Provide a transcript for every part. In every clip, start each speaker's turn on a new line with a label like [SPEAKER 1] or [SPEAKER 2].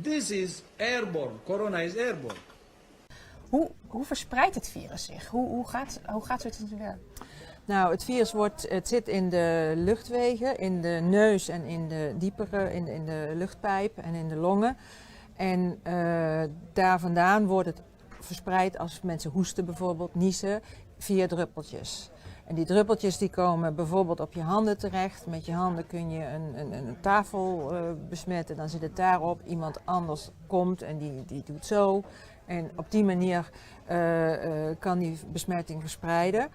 [SPEAKER 1] This is airborne. Corona is airborne.
[SPEAKER 2] Hoe verspreidt het virus zich? Hoe gaat het in zijn werk?
[SPEAKER 3] Nou, het virus het zit in de luchtwegen, in de neus en in de diepere, in de luchtpijp en in de longen. En daar vandaan wordt het verspreid als mensen hoesten bijvoorbeeld, niezen, via druppeltjes. En die druppeltjes die komen bijvoorbeeld op je handen terecht. Met je handen kun je een tafel besmetten, dan zit het daarop. Iemand anders komt en die doet zo. En op die manier kan die besmetting verspreiden.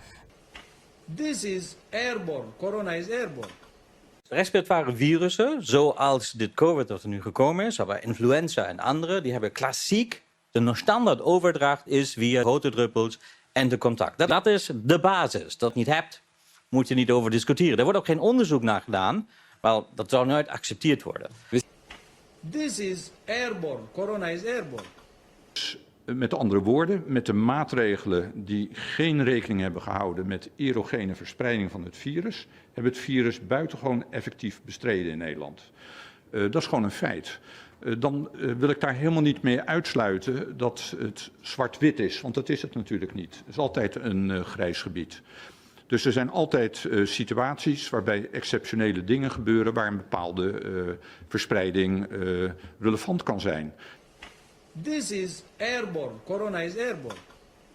[SPEAKER 1] This is airborne. Corona is airborne.
[SPEAKER 4] Respiratoire virussen, zoals dit COVID dat er nu gekomen is, maar influenza en andere, die hebben klassiek, de standaard overdracht is via grote druppels en de contact. Dat is de basis. Dat niet hebt, moet je niet over discussiëren. Er wordt ook geen onderzoek naar gedaan, maar dat zou nooit geaccepteerd worden.
[SPEAKER 1] This is airborne. Corona is airborne.
[SPEAKER 5] Met andere woorden, met de maatregelen die geen rekening hebben gehouden met erogene verspreiding van het virus, hebben het virus buitengewoon effectief bestreden in Nederland. Dat is gewoon een feit. Dan wil ik daar helemaal niet mee uitsluiten dat het zwart-wit is, want dat is het natuurlijk niet. Het is altijd een grijs gebied. Dus er zijn altijd situaties waarbij exceptionele dingen gebeuren waar een bepaalde verspreiding relevant kan zijn.
[SPEAKER 1] This is airborne. Corona is airborne.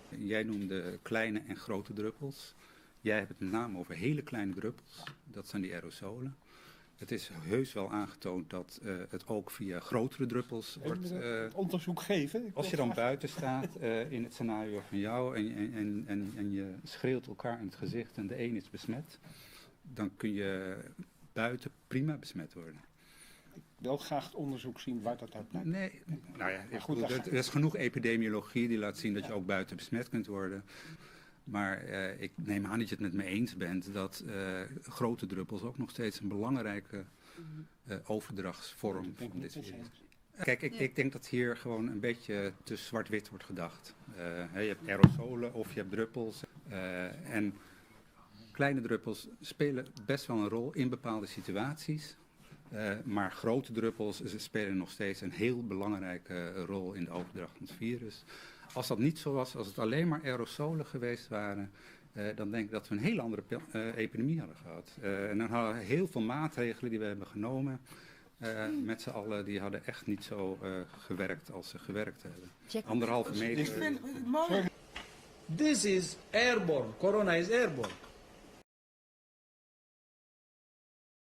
[SPEAKER 6] Jij noemde kleine en grote druppels. Jij hebt het met name over hele kleine druppels. Dat zijn die aerosolen. Het is heus wel aangetoond dat het ook via grotere druppels wordt...
[SPEAKER 7] onderzoek geven.
[SPEAKER 6] Als je dan buiten staat in het scenario van jou en je schreeuwt elkaar in het gezicht en de een is besmet, dan kun je buiten prima besmet worden.
[SPEAKER 7] Ik wil graag het onderzoek zien waar dat uit blijkt.
[SPEAKER 6] Nee, nou ja, goed, er is genoeg epidemiologie die laat zien dat je ook buiten besmet kunt worden. Maar ik neem aan dat je het met me eens bent dat grote druppels ook nog steeds een belangrijke overdrachtsvorm van dit virus. Kijk, ik denk dat hier gewoon een beetje te zwart-wit wordt gedacht. Je hebt aerosolen of je hebt druppels. En kleine druppels spelen best wel een rol in bepaalde situaties. Maar grote druppels spelen nog steeds een heel belangrijke rol in de overdracht van het virus. Als dat niet zo was, als het alleen maar aerosolen geweest waren, dan denk ik dat we een hele andere epidemie hadden gehad. En dan hadden we heel veel maatregelen die we hebben genomen met z'n allen, die hadden echt niet zo gewerkt als ze gewerkt hebben. 1,5 meter.
[SPEAKER 1] This is airborne. Corona is airborne.